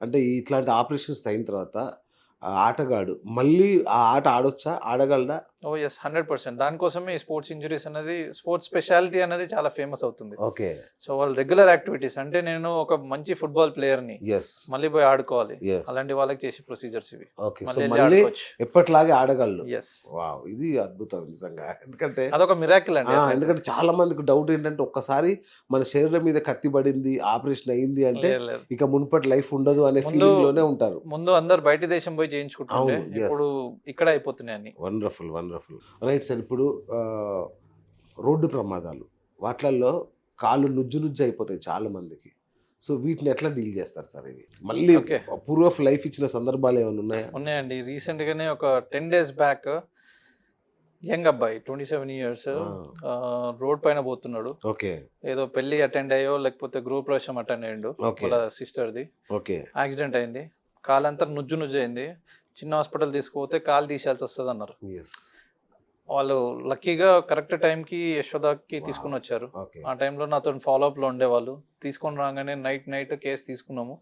అంటే ఇట్లాంటి ఆపరేషన్స్ అయిన తర్వాత ఆటగాడు మళ్ళీ ఆ ఆట ఆడొచ్చా? ఆడగలడా? ఓహ్! యెస్. 100% దానికోసమే ఈ స్పోర్ట్స్ ఇంజ్యూరీస్ అనేది స్పోర్ట్స్ స్పెషాలిటీ అనేది చాలా ఫేమస్ అవుతుంది. ఓకే. సో, వాళ్ళు రెగ్యులర్ యాక్టివిటీస్ అంటే నేను ఒక మంచి ఫుట్‌బాల్ ప్లేయర్‌ని. యెస్. మళ్ళీ పోయి ఆడుకోవాలి. యెస్. అలాంటి వాళ్ళకి చేసే ప్రొసీజర్స్ ఇవి. ఓకే. సో, మళ్ళీ ఎళ్లి మళ్ళీ ఆడుకోవచ్చు. ఎప్పటిలాగే ఆడగలడు. యెస్. వావ్! ఇది అద్భుతం నిజంగా. ఎందుకంటే అదొక మిరాకిల్ అండి అట్లయితే. ఎందుకంటే చాలా మందికి డౌట్ ఏంటంటే ఒక్కసారి మన శరీరం మీద కత్తి పడింది, ఆపరేషన్ అయింది అంటే లేదు, లేదు. ఇక మునుపటి లైఫ్ ఉండదు అనే ముందు ఫీలింగ్‌లోనే ఉంటారు. ముందు అందరూ బయట దేశం పోయి చేయించుకుంటుండే. అవును. యెస్. ఇప్పుడు ఇక్కడే అయిపోతున్నాయి అన్నీ. వండర్‌ఫుల్. వండర్‌ఫుల్. Right sir. ఇప్పుడు రోడ్డు ప్రమాదాలు వాట్లల్లో కాళ్ళు నుజ్జు నుజ్జు అయిపోతాయి చాలా మందికి. సో, వీటిని ఎట్లా డీల్ చేస్తారు సార్ ఇవి? మళ్ళీ ఓకే. అప్రూవ్ ఆఫ్ లైఫ్ ఇచ్చిన సందర్భాలు ఏమైనా ఉన్నాయా? ఉన్నాయండి. రీసెంట్‌గానే ఒక 10 డేస్ బ్యాక్ యంగ్ అబ్బాయి 27 ఇయర్స్ ఆ! రోడ్ పైన పోతున్నాడు. ఓకే. ఏదో పెళ్లి అటెండ్ అయ్యో లేకపోతే గృహప్రవేశం అటెండ్ అయ్యిండు. ఓకే. వాళ్ళ సిస్టర్‌ది. ఓకే. యాక్సిడెంట్ అయింది. కాలంతా నుజ్జు నుజ్జు అయింది. చిన్న హాస్పిటల్ తీసుకుపోతే కాలు తీసేయాల్సి వస్తదన్నారు. యెస్. వాళ్ళు లక్కీగా కరెక్ట్ టైంకి యశోదాకి తీసుకొని వచ్చారు. ఓకే. ఆ టైంలో నాతోని ఫాలోఅప్‌లో ఉండేవాళ్ళు. తీసుకొని రాగానే నైట్ కేస్ తీసుకున్నాము.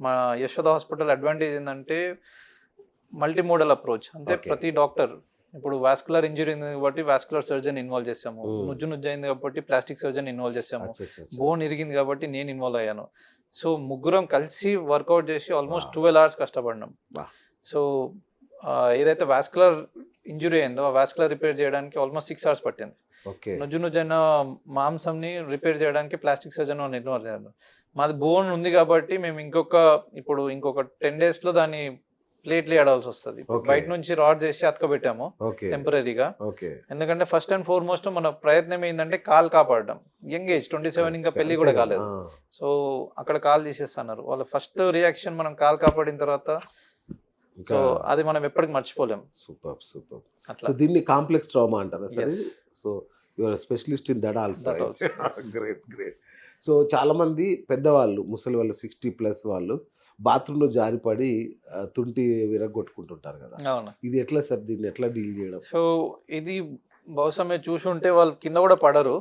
మా యశోద హాస్పిటల్ అడ్వాంటేజ్ ఏందంటే మల్టీ మోడల్ అప్రోచ్. అంటే ఓకే. ప్రతి డాక్టర్ ఇప్పుడు వాస్కులర్ ఇంజ్యూరీ ఉంది కాబట్టి వాస్కులర్ సర్జన్ ఇన్వాల్వ్ చేసాము. నుజ్జు నుజ్జు అయింది కాబట్టి ప్లాస్టిక్ సర్జన్ ఇన్వాల్వ్ చేసాము. బోన్ ఇరిగింది కాబట్టి నేను ఇన్వాల్వ్ అయ్యాను. సో, ముగ్గురం కలిసి వర్కౌట్ చేసి ఆల్మోస్ట్ 12 అవర్స్ కష్టపడినాం. వాహ్! సో, ఏదైతే వాస్కులర్ ఇంజ్యూరీ అయిందో ఆ వాస్కులర్ రిపేర్ చేయడానికి ఆల్మోస్ట్ 6 అవర్స్ పట్టింది. ఓకే. నుజ్జు నుజ్జైన మాంసంని రిపేర్ చేయడానికి ప్లాస్టిక్ సర్జన్ ఇన్వాల్వ్ అయ్యారు. మాది బోన్ ఉంది కాబట్టి మేము ఇంకొక 10 డేస్‌లో దాన్ని ప్లేట్లు ఏడాల్సి వస్తది. ఓకే. బయట నుంచి రాడ్ చేసి అతకబెట్టాము ఓకే. టెంపరరీగా. ఓకే. ఎందుకంటే ఫస్ట్ అండ్ ఫార్మోస్ట్ మన ప్రయత్నం ఏంటంటే కాలు కాపాడడం. యంగ్ ఏజ్ 27 ఇంకా పెళ్లి కూడా కాలేదు. సో, అక్కడ కాలు తీసేస్తున్నారు. వాళ్ళ ఫస్ట్ రియాక్షన్ మనం కాలు కాపాడిన తర్వాత సో, అది మనం ఎప్పటికి మర్చిపోలేం. సూపర్. సూపర్. అట్లా. సో, దీన్ని కాంప్లెక్స్ ట్రామా అంటారా సార్ Yes. ఇది? So, you are specialist in that also. That also, yes. Great. Great. So, చాలామంది పెద్దవాళ్ళు ముసలి వాళ్ళు 60+ వాళ్ళు బాత్రూమ్‌లో జారిపడి తుంటి విరగ్గొట్టుకుంటుంటారు కదా! అవును. ఇది ఎట్లా సార్? దీన్ని ఎట్లా డీల్ చేయడం? సో, ఇది బహుశా మీరు చూసుంటే వాళ్ళు కింద కూడా పడరు.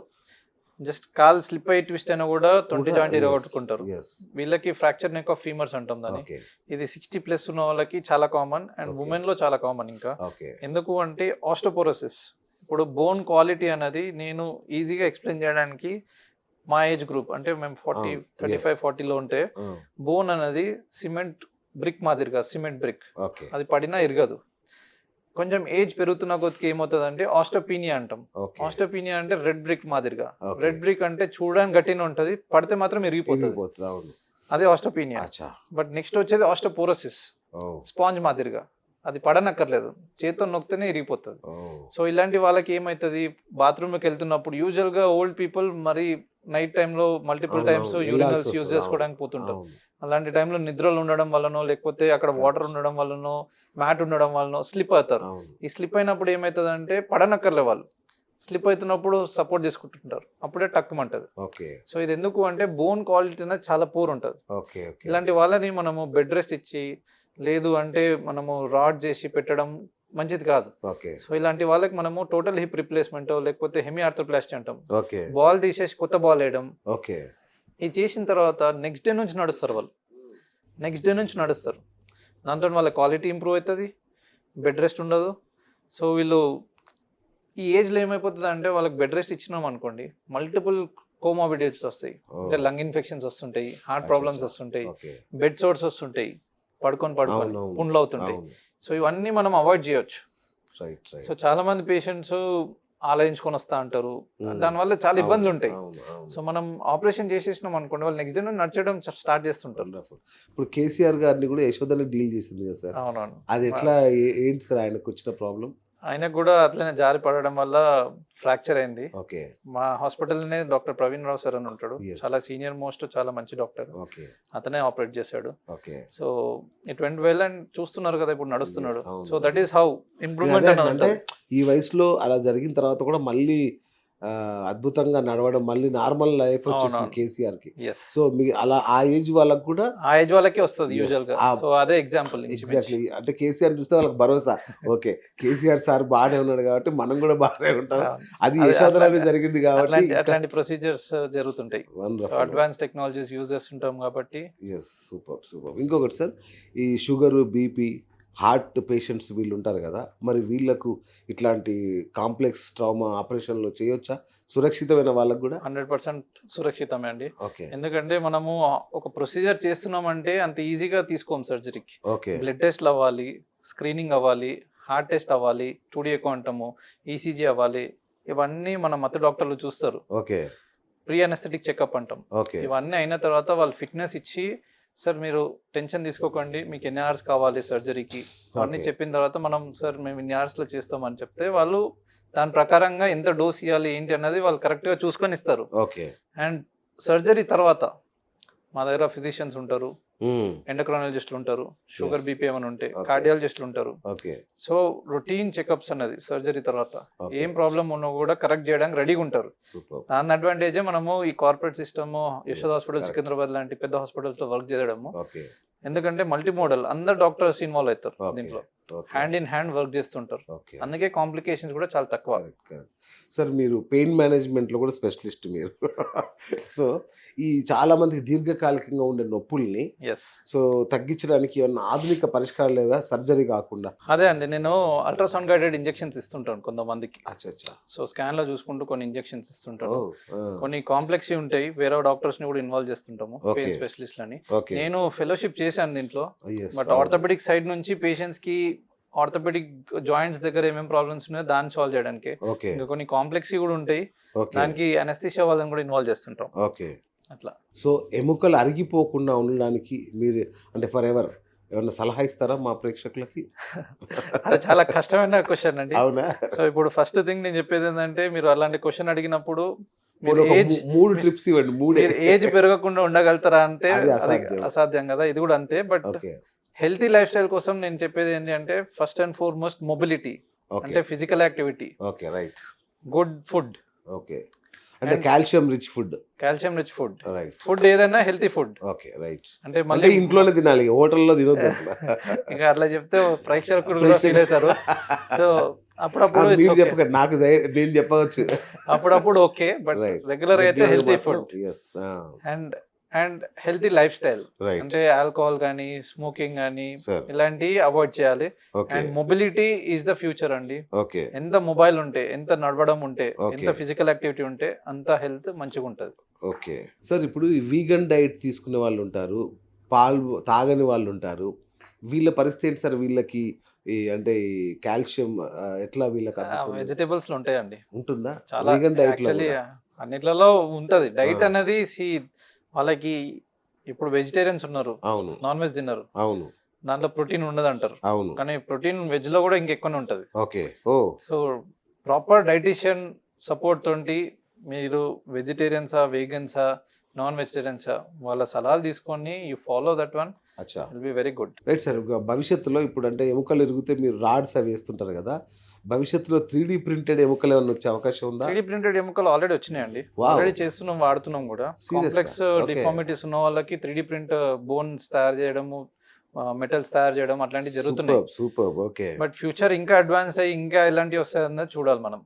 జస్ట్ కాలు స్లిప్ అయ్యి ట్విస్ట్ అయినా కూడా తొంటి జాయింట్ ఇరగొట్టుకుంటారు. యెస్. వీళ్ళకి ఫ్రాక్చర్ నెక్ ఆఫ్ ఫీమర్స్ అంటాం దాన్ని. ఓకే. ఇది 60+ ఉన్న వాళ్ళకి చాలా కామన్ అండ్ Okay. ఉమెన్‌లో చాలా కామన్ ఇంకా. ఓకే. ఎందుకు అంటే ఆస్టోపోరోసిస్. ఇప్పుడు బోన్ క్వాలిటీ అనేది నేను ఈజీగా ఎక్స్‌ప్లెయిన్ చేయడానికి మా ఏజ్ గ్రూప్ అంటే మేము 40, అవును. 35, Yes. 40లో ఉంటే బోన్ అనేది సిమెంట్ బ్రిక్ మాదిరిగా సిమెంట్ బ్రిక్. ఓకే. అది పడినా ఇరగదు. కొంచెం ఏజ్ పెరుగుతున్న కొద్దికి ఏమవుతుందంటే ఆస్టోపీనియా అంటాం. ఓకే. ఆస్టోపీనియా అంటే రెడ్ బ్రిక్ మాదిరిగా. Okay. రెడ్ బ్రిక్ అంటే చూడడానికి గట్టిగా ఉంటది. పడితే మాత్రం ఇరిగిపోతది. ఇరిగిపోతుంది. అవును. అదే ఆస్టోపీనియా. అచ్చా. బట్ నెక్స్ట్ వచ్చేది ఆస్టోపోరోసిస్. ఓహ్! స్పాంజ్ మాదిరిగా. అది పడనక్కర్లేదు. చేత్తో నొక్కితేనే ఇరిగిపోతది. ఓహ్! సో, ఇలాంటి వాళ్ళకి ఏమైతది బాత్రూమ్‌కి వెళ్తున్నప్పుడు యూజువల్‌గా ఓల్డ్ పీపుల్ మరి నైట్ టైంలో మల్టిపుల్ టైమ్స్ యూరినల్స్ యూజ్ చేసుకోవడానికి పోతుంటారు. అవును. అలాంటి టైంలో నిద్రలు ఉండడం వల్లనో లేకపోతే అక్కడ వాటర్ ఉండడం వల్లనో మ్యాట్ ఉండడం వల్లనో స్లిప్ అవుతారు. అవును. ఈ స్లిప్ అయినప్పుడు ఏమవుతుందంటే పడనక్కర్లే వాళ్ళు. స్లిప్ అవుతున్నప్పుడు సపోర్ట్ చేసుకుంటుంటారు. అప్పుడే టక్కుమంటది. ఓకే. సో, ఇది ఎందుకు అంటే బోన్ క్వాలిటీ అనేది చాలా పూర్ ఉంటది. ఓకే. ఓకే. ఇలాంటి వాళ్ళని మనము బెడ్ రెస్ట్ ఇచ్చి లేదు అంటే మనము రాడ్ చేసి పెట్టడం మంచిది కాదు. ఓకే. సో, ఇలాంటి వాళ్ళకి మనము టోటల్ హిప్ రిప్లేస్మెంట్ లేకపోతే హెమీ ఆర్థోప్లాస్టీ అంటాం. ఓకే. బాల్ తీసేసి కొత్త బాల్ వేయడం. ఓకే. ఇది చేసిన తర్వాత నెక్స్ట్ డే నుంచి నడుస్తారు వాళ్ళు. నెక్స్ట్ డే నుంచి నడుస్తారు. దాంతో వాళ్ళ క్వాలిటీ ఇంప్రూవ్ అవుతుంది. బెడ్ రెస్ట్ ఉండదు. సో, వీళ్ళు ఈ ఏజ్లో ఏమైపోతుంది అంటే వాళ్ళకి బెడ్ రెస్ట్ ఇచ్చినాం అనుకోండి మల్టిపుల్ కోమార్బిడిటీస్ వస్తాయి. అంటే లంగ్ ఇన్ఫెక్షన్స్ వస్తుంటాయి, హార్ట్ ప్రాబ్లమ్స్ వస్తుంటాయి, ఓకే. బెడ్ సోర్స్ వస్తుంటాయి, పడుకొని అవునవును. పుండ్లు అవుతుంటాయి. అవును. సో, ఇవన్నీ మనం అవాయిడ్ చేయొచ్చు. రైట్. రైట్. సో, చాలా మంది పేషెంట్స్ ఆలోచించుకొని వస్తా అంటారు. దానివల్ల చాలా ఇబ్బందులు ఉంటాయి. అవును. అవును. సో, మనం ఆపరేషన్ చేసేసినాం అనుకోండి వాళ్ళు నెక్స్ట్ డే నుండి నడిచడం స్టార్ట్ చేస్తుంటారు. వండర్ఫుల్. ఇప్పుడు కేసీఆర్ గారిని కూడా యశోదని డీల్ చేసింది కదా సార్? అవునవును. అది ఎట్లా ఏంటి సార్ ఆయనకు వచ్చిన ప్రాబ్లం? ఆయనకు కూడా అట్లనే జారి పడడం వల్ల ఫ్రాక్చర్ అయింది. ఓకే. మా హాస్పిటల్లోనే డాక్టర్ ప్రవీణ్ రావు సార్ అని ఉంటాడు. Yes. చాలా సీనియర్ మోస్ట్ చాలా మంచి డాక్టర్. ఓకే. అతనే ఆపరేట్ చేశాడు. Okay. So, it went well and చూస్తున్నారు కదా ఇప్పుడు నడుస్తున్నాడు. Yes, అవును. So, that is how improvement అదే అనేది అంటే ఉంటుంది. ఈ వయసులో అలా జరిగిన తర్వాత కూడా మళ్ళీ అద్భుతంగా నడవడం, మళ్ళీ నార్మల్ లైఫ్ వచ్చేసింది అవునవును. కేసీఆర్కి. ఎస్, సో మీ అలా ఆ ఏజ్ వాళ్ళకు కూడా ఆ ఏజ్ వాళ్ళకి వస్తుంది Yes. యూజువల్ గా. ఆ- సో అదే ఎగ్జాంపుల్. ఎగ్జాక్ట్లీ, అంటే కేసీఆర్ చూస్తే వాళ్ళకి భరోసా, ఓకే కేసీఆర్ సార్ బాగానే ఉన్నాడు కాబట్టి మనం కూడా బాగానే ఉంటాం. అది అదే యశోధరాని అట్లాంటి- జరిగింది కాబట్టి అట్లాంటి ప్రొసీజర్స్ జరుగుతుంటాయి. సో అడ్వాన్స్ టెక్నాలజీస్ యూజ్ చేస్తుంటాం కాబట్టి. Yes, super super. ఇంకొకటి సార్, ఈ షుగరు, బీపీ, హార్ట్ పేషెంట్స్ వీళ్ళు ఉంటారు కదా, మరి వీళ్ళకు ఇట్లాంటి కాంప్లెక్స్ ట్రామా ఆపరేషన్లు చేయొచ్చా సురక్షితమైన వాళ్ళకు కూడా? 100% సురక్షితమే అండి. ఓకే ఎందుకంటే మనము ఒక ప్రొసీజర్ చేస్తున్నామంటే అంత ఈజీగా తీసుకోం సర్జరీకి. ఓకే బ్లడ్ టెస్ట్లు అవ్వాలి, స్క్రీనింగ్ అవ్వాలి, హార్ట్ టెస్ట్ అవ్వాలి, 2D ఎకో అంటాము, ఈసీజీ అవ్వాలి. ఇవన్నీ మన మత డాక్టర్లు చూస్తారు. ఓకే ప్రీ అనెస్థెటిక్ చెకప్ అంటాం. ఓకే ఇవన్నీ అయిన తర్వాత వాళ్ళు ఫిట్నెస్ ఇచ్చి, సార్ మీరు టెన్షన్ తీసుకోకండి, మీకు ఎన్ని అవర్స్ కావాలి సర్జరీకి అవన్నీ Okay. చెప్పిన తర్వాత మనం సార్ మేము ఇన్ని అవర్స్లో చేస్తామని చెప్తే వాళ్ళు దాని ప్రకారంగా ఎంత డోస్ ఇవ్వాలి ఏంటి అన్నది వాళ్ళు కరెక్ట్గా చూసుకొని ఇస్తారు. ఓకే అండ్ సర్జరీ తర్వాత మా దగ్గర ఫిజిషియన్స్ ఉంటారు, ఎండోక్రైనాలజిస్టులు ఉంటారు, షుగర్ Yes. బీపీ ఏమైనా ఉంటే Okay. కార్డియాలజిస్టులు ఉంటారు. ఓకే సో రొటీన్ చెకప్స్ అన్నది సర్జరీ తర్వాత Okay. ఏం ప్రాబ్లం ఉన్నా కూడా కరెక్ట్ చేయడానికి రెడీగా ఉంటారు. సూపర్. దాని అడ్వాంటేజే మనము ఈ corporate system, Yashoda hospital, correct. Secunderabad లాంటి పెద్ద హాస్పిటల్స్ లో వర్క్ చేయడము. ఓకే ఎందుకంటే మల్టీ మోడల్ అందరు డాక్టర్స్ ఇన్వాల్వ్ అవుతారు Okay. దీంట్లో, okay hand in hand work చేస్తుంటారు. ఓకే అందుకే కాంప్లికేషన్స్ కూడా చాలా తక్కువ. సార్ మీరు పెయిన్ మేనేజ్మెంట్లో కూడా స్పెషలిస్ట్ మీరు. సో ఈ చాలా మందికి దీర్ఘకాలికంగా ఉండే నొప్పుల్ని ఎస్, సో తగ్గించడానికి ఏమన్నా ఆధునిక పరిష్కారం లేదా సర్జరీ కాకుండా? అదే అండి, నేను అల్ట్రాసౌండ్ గైడెడ్ ఇంజెక్షన్స్ ఇస్తుంటాను కొంతమందికి. అచ్చా అచ్చా. సో స్కాన్ లో చూసుకుంటూ కొన్ని ఇంజెక్షన్స్ ఇస్తుంటాను. ఓ, కొన్ని కాంప్లెక్స్ ఉంటాయి, వేరే డాక్టర్స్ ని కూడా ఇన్వాల్వ్ చేస్తుంటాము, Okay. పెయిన్ స్పెషలిస్ట్ అని. ఓకే నేను ఫెలోషిప్ చేశాను దీంట్లో. Yes, బట్ అవును. ఆర్థోపెడిక్ సైడ్ నుంచి పేషెంట్స్ కి ఆర్థోపెడిక్ జాయింట్స్ దగ్గర ఏమేమి ప్రాబ్లమ్స్ ఉన్నాయో దాన్ని సాల్వ్ చేయడానికి. ఓకే ఇంకా కొన్ని కాంప్లెక్స్ కూడా ఉంటాయి, ఓకే దానికి అనస్థీషియా వాళ్ళని కూడా ఇన్వాల్వ్ చేస్తుంటాం ఓకే. అట్లా. సో ఎముకలు అరిగిపోకుండా ఉండడానికి మీరు అంటే ఫర్ ఎవర్ ఏమన్నా సలహా ఇస్తారా మా ప్రేక్షకులకి? అది చాలా కష్టమైన క్వశ్చన్ అండి. అవునా? సో ఇప్పుడు ఫస్ట్ థింగ్ నేను చెప్పేది ఏంటంటే, మీరు అలాంటి క్వశ్చన్ అడిగినప్పుడు పోనీ ఒక ఏజ్ మూడు ట్రిప్స్ ఇవ్వండి. మూడే. ఏజ్ పెరగకుండా ఉండగలుగుతారా అంటే అది అది అసాధ్యం. అసాధ్యం కదా. ఇది కూడా అంతే. But okay healthy lifestyle కోసం నేను చెప్పేది ఏంటి అంటే, first and foremost mobility, okay అంటే physical activity, okay right. Good food, okay అంటే calcium rich food. Calcium rich food. Right. Food ఏదైనా హెల్తీ ఫుడ్. Okay right. అంటే అంటే మళ్ళీ ఇంట్లోనే తినాలి, హోటల్లో తినొద్దు అసలు. ఇంకా అట్లా చెప్తే ప్రేక్షకులు కూడా ఫీల్ అవుతారు. సో అప్పుడప్పుడు మీరు it's okay. చెప్పకండి, నాకు నేను చెప్పవచ్చు. అప్పుడప్పుడు ఓకే, బట్ Right. రెగ్యులర్ అయితే healthy food yes and healthy lifestyle. Right అంటే ఆల్కహాల్ కానీ, స్మోకింగ్ కానీ సార్. ఇలాంటివి అవాయిడ్ చేయాలి. Okay and mobility is the future అండి. ఓకే ఎంత మొబైల్ ఉంటే, ఎంత నడవడం ఉంటే, Okay. ఎంత ఫిజికల్ యాక్టివిటీ ఉంటే అంత హెల్త్ మంచిగా ఉంటుంది. Okay sir. ఇప్పుడు ఈ వీగన్ డైట్ తీసుకునే వాళ్ళు ఉంటారు, పాలు తాగని వాళ్ళు ఉంటారు. వీళ్ళ పరిస్థితి ఏంటి సార్? వీళ్ళకి ఈ అంటే ఈ కాల్షియం ఎట్లా వీళ్ళకి అందుతుంది? వెజిటేబుల్స్ లో ఉంటాయండి ఉంటుందా చాలా. వీగన్ డైట్ లో యాక్చువల్లీ కూడా? అన్నిట్లలో ఉంటది డైట్ Ah. అనేది. వాళ్ళకి ఇప్పుడు వెజిటేరియన్స్ ఉన్నారు, అవును నాన్ వెజ్ తిన్నారు, అవును దాంట్లో ప్రోటీన్ ఉండదు అంటారు. అవును. కానీ ప్రోటీన్ వెజ్ లో కూడా ఇంకెక్కువనే ఉంటది. ఓకే ఓ సో ప్రాపర్ డైటీషియన్ సపోర్ట్ తోటి మీరు వెజిటేరియన్సా, వేగన్సా, నాన్ వెజిటేరియన్సా వాళ్ళ సలహాలు తీసుకొని యూ ఫాలో దట్ వన్, అచ్చా will be very good. Right sir. భవిష్యత్తులో ఇప్పుడు అంటే ఎముకలు ఇరిగితే మీరు రాడ్స్ అవి వేస్తుంటారు కదా, భవిష్యత్తులో 3D ప్రింటెడ్ ఎముకలు ఏమైనా వచ్చే అవకాశం ఉందా? 3D ప్రింటెడ్ ఎముకలు ఆల్రెడీ వచ్చినాయండి, Wow. ఆల్రెడీ చేస్తున్నాం, వాడుతున్నాం కూడా. Seriously? Complex Okay. డిఫార్మిటీస్ ఉన్న వాళ్ళకి 3D ప్రింట్ బోన్స్ తయారు చేయడము, మెటల్స్ తయారు చేయడం అట్లాంటివి జరుగుతున్నాయి. Super okay. బట్ ఫ్యూచర్ ఇంకా అడ్వాన్స్ అయ్యి ఇంకా ఎలాంటివి వస్తాయన్నది చూడాలి మనం.